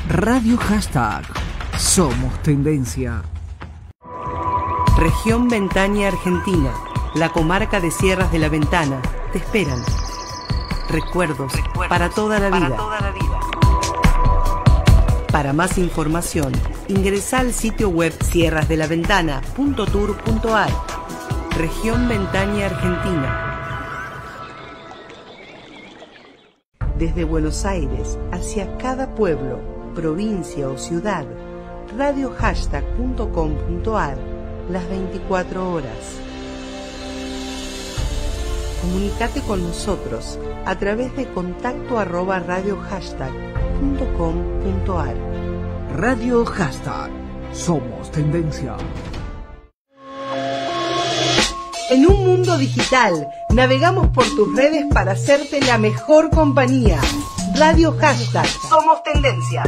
Radio Hashtag. Somos tendencia. Región Ventaña Argentina, la comarca de Sierras de la Ventana, te esperan. Recuerdos para toda la vida. Para más información, ingresa al sitio web sierrasdelaventana.tour.ar. Región Ventaña Argentina. Desde Buenos Aires hacia cada pueblo, provincia o ciudad, radiohashtag.com.ar, las 24 horas. Comunicate con nosotros a través de contacto@radiohashtag.com.ar. Radio Hashtag. Somos tendencia. En un mundo digital, navegamos por tus redes para hacerte la mejor compañía. Radio Hashtag. Somos tendencia.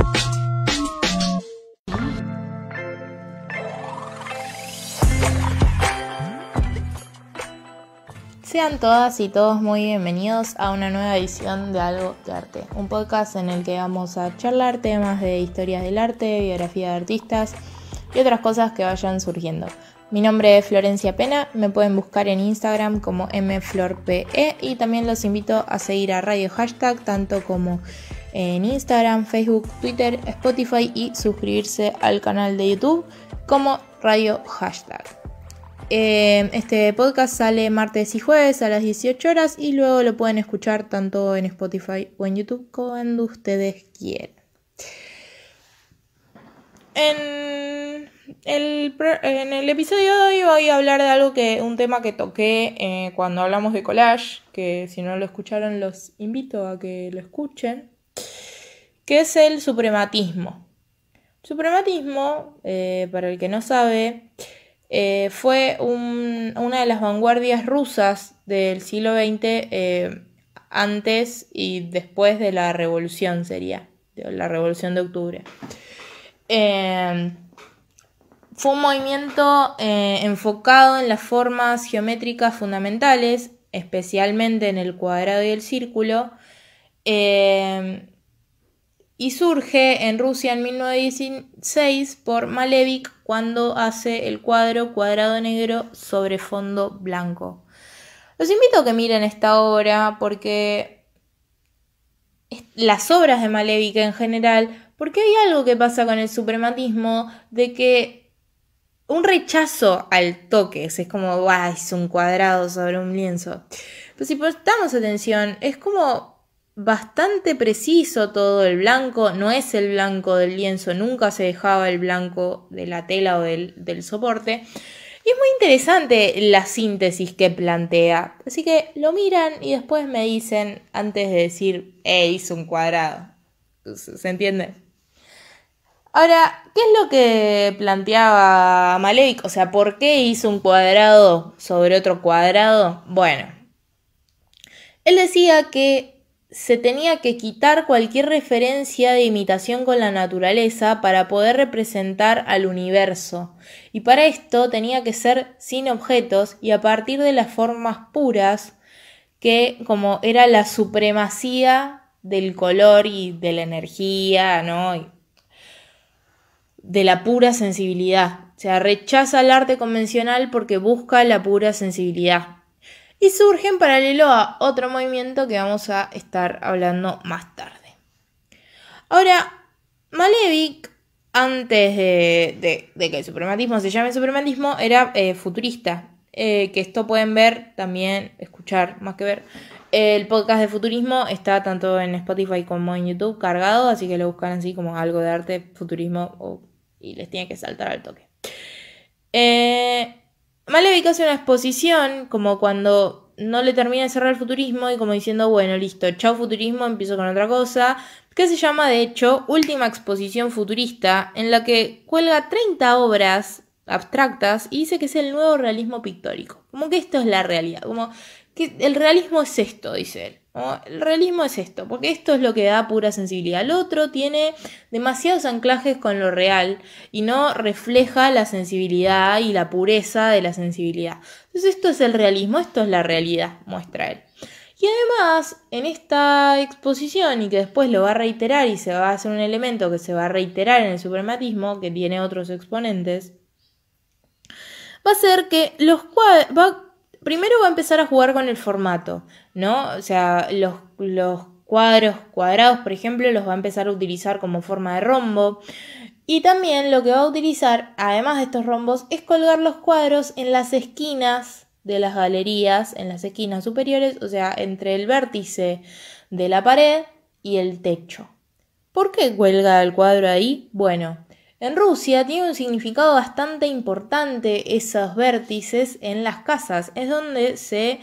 Sean todas y todos muy bienvenidos a una nueva edición de Algo de Arte, un podcast en el que vamos a charlar temas de historias del arte, biografía de artistas y otras cosas que vayan surgiendo. Mi nombre es Florencia Pena, me pueden buscar en Instagram como mflorpe y también los invito a seguir a Radio Hashtag tanto como en Instagram, Facebook, Twitter, Spotify y suscribirse al canal de YouTube como Radio Hashtag. Este podcast sale martes y jueves a las 18 horas y luego lo pueden escuchar tanto en Spotify o en YouTube cuando ustedes quieran. En el episodio de hoy voy a hablar de un tema que toqué cuando hablamos de collage, que si no lo escucharon los invito a que lo escuchen, que es el suprematismo. Suprematismo, para el que no sabe, fue una de las vanguardias rusas del siglo XX, antes y después de la revolución, sería de la Revolución de Octubre. Fue un movimiento enfocado en las formas geométricas fundamentales, especialmente en el cuadrado y el círculo, y surge en Rusia en 1916 por Malevich cuando hace el cuadro Cuadrado Negro sobre fondo blanco. Los invito a que miren esta obra porque las obras de Malevich en general, porque hay algo que pasa con el suprematismo de que un rechazo al toque, es como, es un cuadrado sobre un lienzo. Pero si prestamos atención, es como bastante preciso todo. El blanco no es el blanco del lienzo, nunca se dejaba el blanco de la tela o del soporte. Y es muy interesante la síntesis que plantea. Así que lo miran y después me dicen, antes de decir, hizo un cuadrado. ¿Se entiende? Ahora, ¿qué es lo que planteaba Malevich? O sea, ¿por qué hizo un cuadrado sobre otro cuadrado? Bueno, él decía que se tenía que quitar cualquier referencia de imitación con la naturaleza para poder representar al universo. Y para esto tenía que ser sin objetos y a partir de las formas puras, que como era la supremacía del color y de la energía, ¿no? Y de la pura sensibilidad. O sea, rechaza el arte convencional porque busca la pura sensibilidad. Y surge en paralelo a otro movimiento que vamos a estar hablando más tarde. Ahora, Malevich, antes de que el suprematismo se llame suprematismo, era futurista. Que esto pueden ver también, escuchar, más que ver. El podcast de futurismo está tanto en Spotify como en YouTube cargado, así que lo buscan así como algo de arte, futurismo, y les tiene que saltar al toque. Malevich hace una exposición como cuando no le termina de cerrar el futurismo y como diciendo, bueno, listo, chao futurismo, empiezo con otra cosa, que se llama de hecho Última Exposición Futurista, en la que cuelga 30 obras abstractas y dice que es el nuevo realismo pictórico. Como que esto es la realidad, como que el realismo es esto, dice él. ¿No? El realismo es esto, porque esto es lo que da pura sensibilidad. El otro tiene demasiados anclajes con lo real y no refleja la sensibilidad y la pureza de la sensibilidad. Entonces esto es el realismo, esto es la realidad, muestra él. Y además, en esta exposición, y que después lo va a reiterar y se va a hacer un elemento que se va a reiterar en el suprematismo, que tiene otros exponentes, va a ser que primero va a empezar a jugar con el formato, ¿no? O sea, los cuadros cuadrados, por ejemplo, los va a empezar a utilizar como forma de rombo. Y también lo que va a utilizar, además de estos rombos, es colgar los cuadros en las esquinas de las galerías, en las esquinas superiores, o sea, entre el vértice de la pared y el techo. ¿Por qué cuelga el cuadro ahí? Bueno, en Rusia tiene un significado bastante importante esos vértices en las casas. Es donde se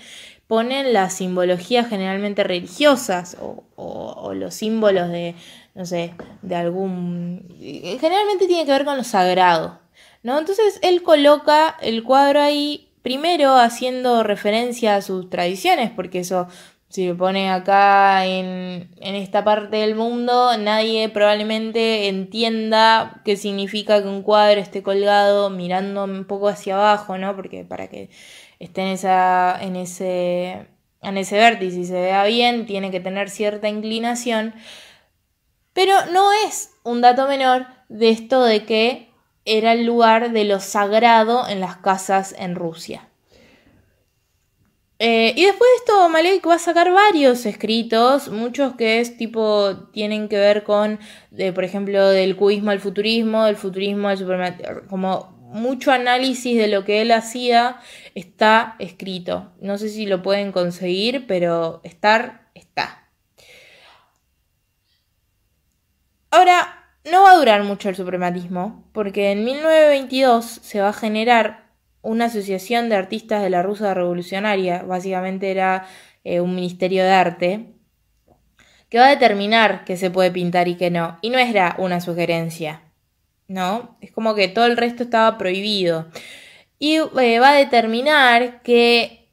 ponen las simbologías generalmente religiosas o los símbolos de, no sé, de algún... Generalmente tiene que ver con lo sagrado, ¿no? Entonces él coloca el cuadro ahí, primero haciendo referencia a sus tradiciones, porque eso... Si lo pone acá en esta parte del mundo, nadie probablemente entienda qué significa que un cuadro esté colgado mirando un poco hacia abajo, ¿no? Porque para que esté en ese vértice y se vea bien, tiene que tener cierta inclinación. Pero no es un dato menor de esto de que era el lugar de lo sagrado en las casas en Rusia. Y después de esto, Malevich va a sacar varios escritos, muchos que tienen que ver con, por ejemplo, del cubismo al futurismo, del futurismo al suprematismo, como mucho análisis de lo que él hacía está escrito. No sé si lo pueden conseguir, pero está. Ahora, no va a durar mucho el suprematismo, porque en 1922 se va a generar una asociación de artistas de la Rusia revolucionaria, básicamente era un ministerio de arte, que va a determinar qué se puede pintar y qué no. Y no era una sugerencia, ¿no? Es como que todo el resto estaba prohibido. Y va a determinar que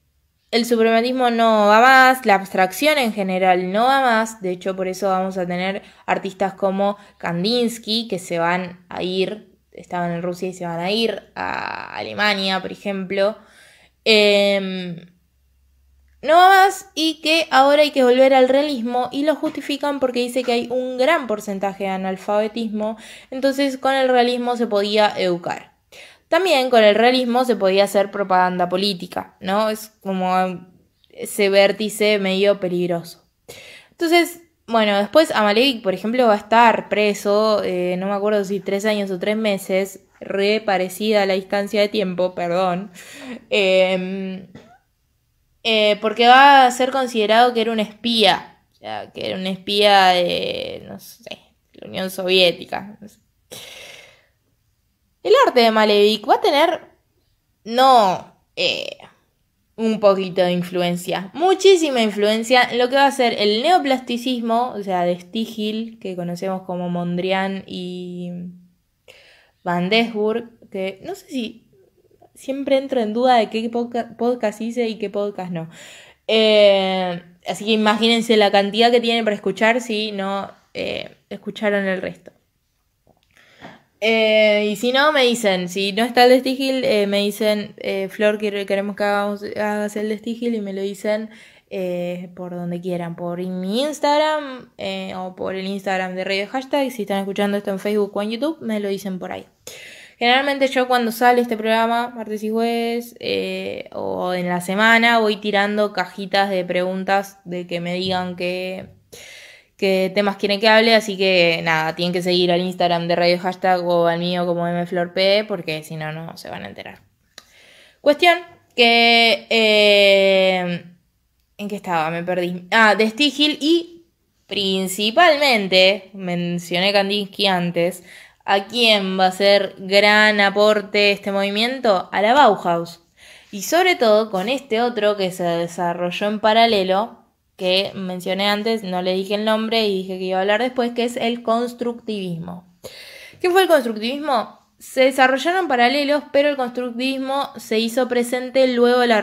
el suprematismo no va más, la abstracción en general no va más. De hecho, por eso vamos a tener artistas como Kandinsky, que se van a ir, estaban en Rusia y se van a ir a Alemania, por ejemplo. No va más, y que ahora hay que volver al realismo, y lo justifican porque dice que hay un gran porcentaje de analfabetismo, entonces con el realismo se podía educar. También con el realismo se podía hacer propaganda política, ¿no? Es como ese vértice medio peligroso. Entonces, bueno, después Malevich, por ejemplo, va a estar preso, no me acuerdo si 3 años o 3 meses, re parecida a la distancia de tiempo, perdón, porque va a ser considerado que era un espía, o sea, que era un espía de, no sé, la Unión Soviética, no sé. El arte de Malevich va a tener, un poquito de influencia, muchísima influencia en lo que va a ser el neoplasticismo, o sea, de Stiegel, que conocemos como Mondrian y Van Desburg, que no sé si siempre entro en duda de qué podcast hice y qué podcast no. Así que imagínense la cantidad que tienen para escuchar si no escucharon el resto. Y si no, me dicen, si no está el de Stiegel, me dicen, Flor, queremos que hagas el de Stiegel, y me lo dicen por donde quieran, por mi Instagram o por el Instagram de Radio Hashtag. Si están escuchando esto en Facebook o en YouTube, me lo dicen por ahí. Generalmente yo cuando sale este programa, martes y jueves, o en la semana, voy tirando cajitas de preguntas de que me digan qué temas quieren que hable, así que nada, tienen que seguir al Instagram de Radio Hashtag o al mío como mflorp, porque si no, no se van a enterar. Cuestión que... ¿en qué estaba? Me perdí. De Stiegel, y principalmente, mencioné Kandinsky antes, ¿a quién va a ser gran aporte este movimiento? A la Bauhaus. Y sobre todo con este otro que se desarrolló en paralelo, que mencioné antes, no le dije el nombre y dije que iba a hablar después, que es el constructivismo. ¿Qué fue el constructivismo? Se desarrollaron paralelos, pero el constructivismo se hizo presente luego de la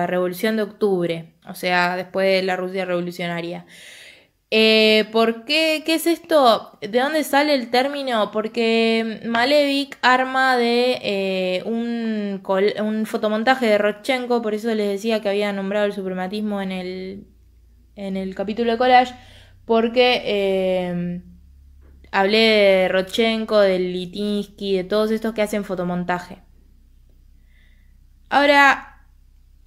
Revolución de Octubre, o sea, después de la Rusia revolucionaria. ¿Por qué? ¿Qué es esto? ¿De dónde sale el término? Porque Malevich arma de un fotomontaje de Rodchenko, por eso les decía que había nombrado el suprematismo en el capítulo de Collage, porque hablé de Rodchenko, de Litinsky, de todos estos que hacen fotomontaje. Ahora,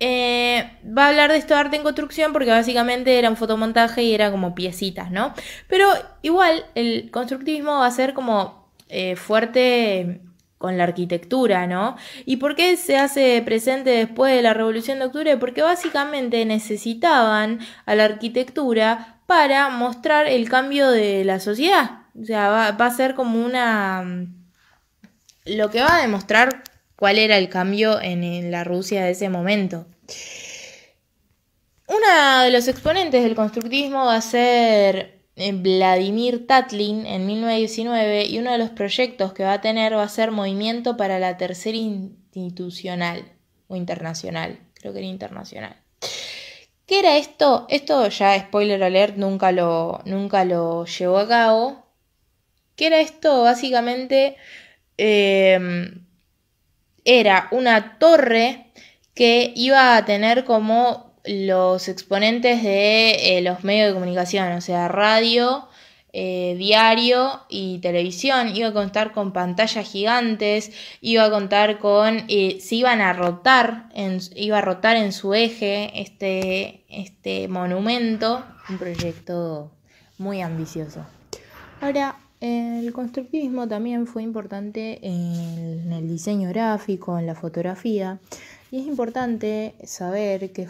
va a hablar de esto de arte en construcción porque básicamente era un fotomontaje y era como piecitas, ¿no? Pero igual el constructivismo va a ser como fuerte con la arquitectura, ¿no? ¿Y por qué se hace presente después de la Revolución de Octubre? Porque básicamente necesitaban a la arquitectura para mostrar el cambio de la sociedad. O sea, va a ser como lo que va a demostrar cuál era el cambio en la Rusia de ese momento. Uno de los exponentes del constructivismo va a ser Vladimir Tatlin en 1919 y uno de los proyectos que va a tener va a ser Movimiento para la Tercera Institucional o Internacional, creo que era internacional. ¿Qué era esto? Esto ya, spoiler alert, nunca lo llevó a cabo. ¿Qué era esto? Básicamente era una torre que iba a tener como los exponentes de los medios de comunicación, o sea, radio, diario y televisión. Iba a contar con pantallas gigantes, iba a contar con... iba a rotar en su eje este monumento, un proyecto muy ambicioso. Ahora, el constructivismo también fue importante en el diseño gráfico, en la fotografía, y es importante saber que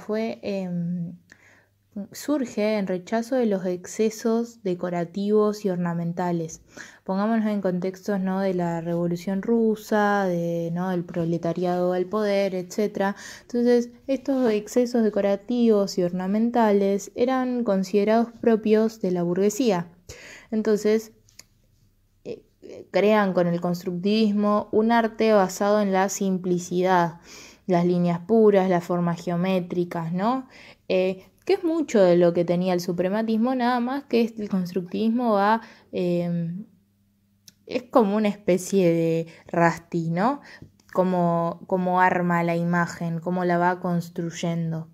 surge en rechazo de los excesos decorativos y ornamentales. Pongámonos en contextos, ¿no?, de la Revolución Rusa, del proletariado al poder, etc. Entonces, estos excesos decorativos y ornamentales eran considerados propios de la burguesía. Entonces, crean con el constructivismo un arte basado en la simplicidad, las líneas puras, las formas geométricas, ¿no? Que es mucho de lo que tenía el suprematismo, nada más que el constructivismo es como una especie de Rasti, ¿no? Como arma la imagen, cómo la va construyendo.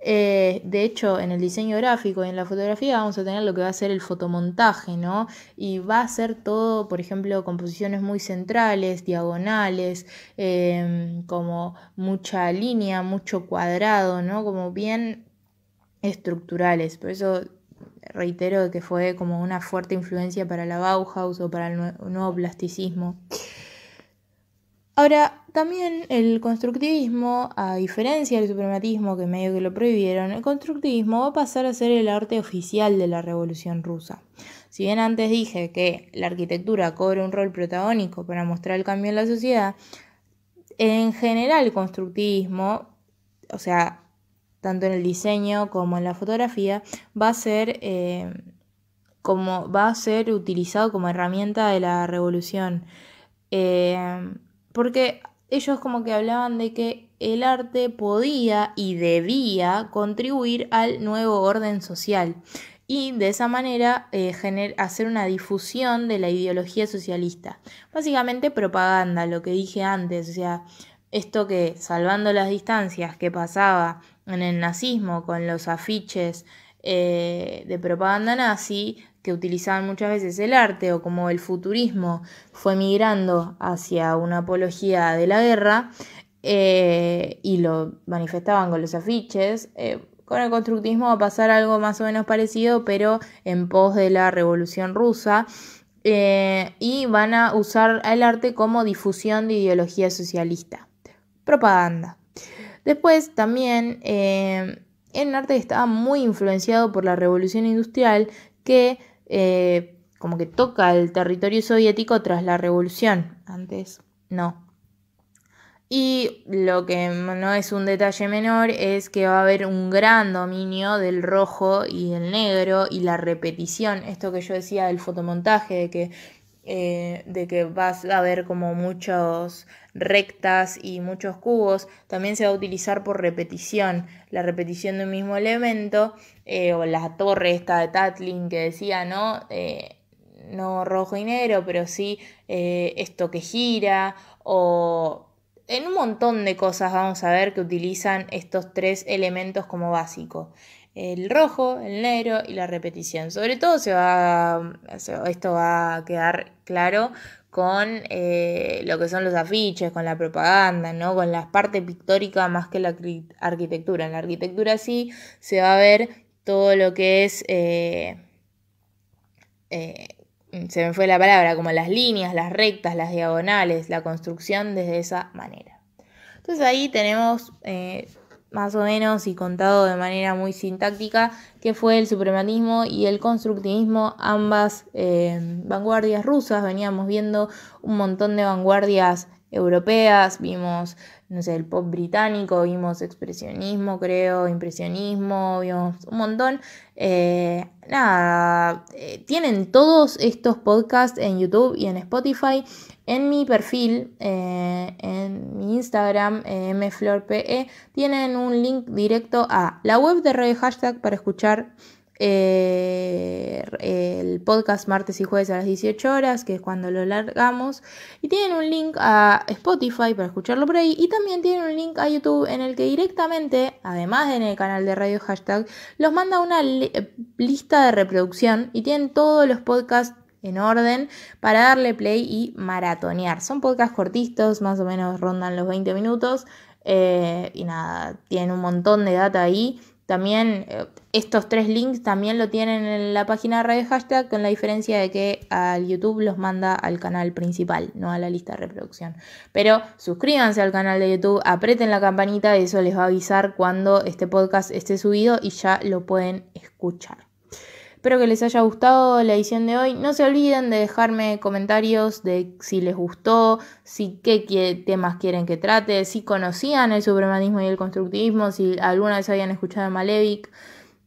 De hecho, en el diseño gráfico y en la fotografía vamos a tener lo que va a ser el fotomontaje, ¿no? Y va a ser todo, por ejemplo, composiciones muy centrales, diagonales, como mucha línea, mucho cuadrado, ¿no? Como bien estructurales. Por eso reitero que fue como una fuerte influencia para la Bauhaus o para el nuevo plasticismo. Ahora, también el constructivismo, a diferencia del suprematismo, que medio que lo prohibieron, el constructivismo va a pasar a ser el arte oficial de la Revolución Rusa. Si bien antes dije que la arquitectura cobra un rol protagónico para mostrar el cambio en la sociedad, en general el constructivismo, o sea, tanto en el diseño como en la fotografía, va a ser utilizado como herramienta de la revolución. Porque ellos como que hablaban de que el arte podía y debía contribuir al nuevo orden social y de esa manera hacer una difusión de la ideología socialista. Básicamente propaganda, lo que dije antes, o sea, esto que, salvando las distancias, que pasaba en el nazismo con los afiches de propaganda nazi, que utilizaban muchas veces el arte, o como el futurismo fue migrando hacia una apología de la guerra y lo manifestaban con los afiches, con el constructivismo va a pasar algo más o menos parecido, pero en pos de la Revolución Rusa, y van a usar el arte como difusión de ideología socialista, propaganda. Después también el arte estaba muy influenciado por la Revolución Industrial, que como que toca el territorio soviético tras la revolución, antes no. Y lo que no es un detalle menor es que va a haber un gran dominio del rojo y del negro y la repetición, esto que yo decía del fotomontaje, de que de que vas a ver como muchos rectas y muchos cubos. También se va a utilizar por repetición, la repetición de un mismo elemento, o la torre esta de Tatlin que decía, ¿no? No rojo y negro, pero sí esto que gira, o en un montón de cosas vamos a ver que utilizan estos 3 elementos como básico. El rojo, el negro y la repetición. Sobre todo esto va a quedar claro con lo que son los afiches, con la propaganda, ¿no? Con la parte pictórica más que la arquitectura. En la arquitectura sí se va a ver todo lo que es... se me fue la palabra, como las líneas, las rectas, las diagonales, la construcción desde esa manera. Entonces ahí tenemos más o menos y contado de manera muy sintáctica qué fue el suprematismo y el constructivismo, ambas vanguardias rusas. Veníamos viendo un montón de vanguardias europeas, vimos, no sé, el pop británico, vimos expresionismo, creo, impresionismo, vimos un montón. Tienen todos estos podcasts en YouTube y en Spotify. En mi perfil, en mi Instagram, mflorpe, tienen un link directo a la web de Radio Hashtag para escuchar el podcast martes y jueves a las 18 horas, que es cuando lo largamos, y tienen un link a Spotify para escucharlo por ahí, y también tienen un link a YouTube en el que directamente, además de en el canal de Radio Hashtag, los manda una lista de reproducción y tienen todos los podcasts en orden para darle play y maratonear. Son podcasts cortitos, más o menos rondan los 20 minutos, y nada, tienen un montón de data ahí. También estos 3 links también lo tienen en la página de Radio Hashtag, con la diferencia de que al YouTube los manda al canal principal, no a la lista de reproducción. Pero suscríbanse al canal de YouTube, aprieten la campanita, eso les va a avisar cuando este podcast esté subido y ya lo pueden escuchar. Espero que les haya gustado la edición de hoy. No se olviden de dejarme comentarios de si les gustó, qué temas quieren que trate, si conocían el suprematismo y el constructivismo, si alguna vez habían escuchado a Malevich,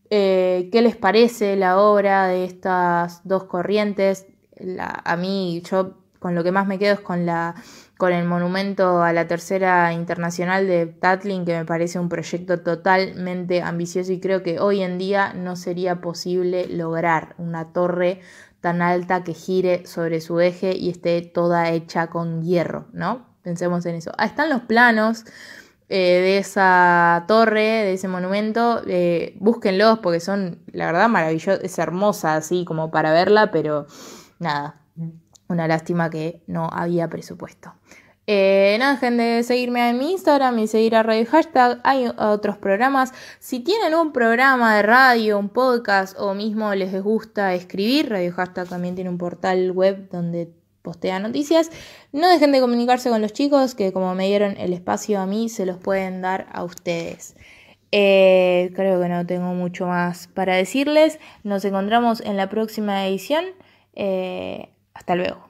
qué les parece la obra de estas dos corrientes. A mí, yo con lo que más me quedo es con el monumento a la Tercera Internacional de Tatlin, que me parece un proyecto totalmente ambicioso y creo que hoy en día no sería posible lograr una torre tan alta que gire sobre su eje y esté toda hecha con hierro, ¿no? Pensemos en eso. Ahí están los planos de esa torre, de ese monumento, búsquenlos porque son, la verdad, maravillosos. Es hermosa así como para verla, pero nada, una lástima que no había presupuesto. No dejen de seguirme en mi Instagram y seguir a Radio Hashtag. Hay otros programas. Si tienen un programa de radio, un podcast o mismo les gusta escribir, Radio Hashtag también tiene un portal web donde postea noticias. No dejen de comunicarse con los chicos que, como me dieron el espacio a mí, se los pueden dar a ustedes. Creo que no tengo mucho más para decirles. Nos encontramos en la próxima edición. Hasta luego.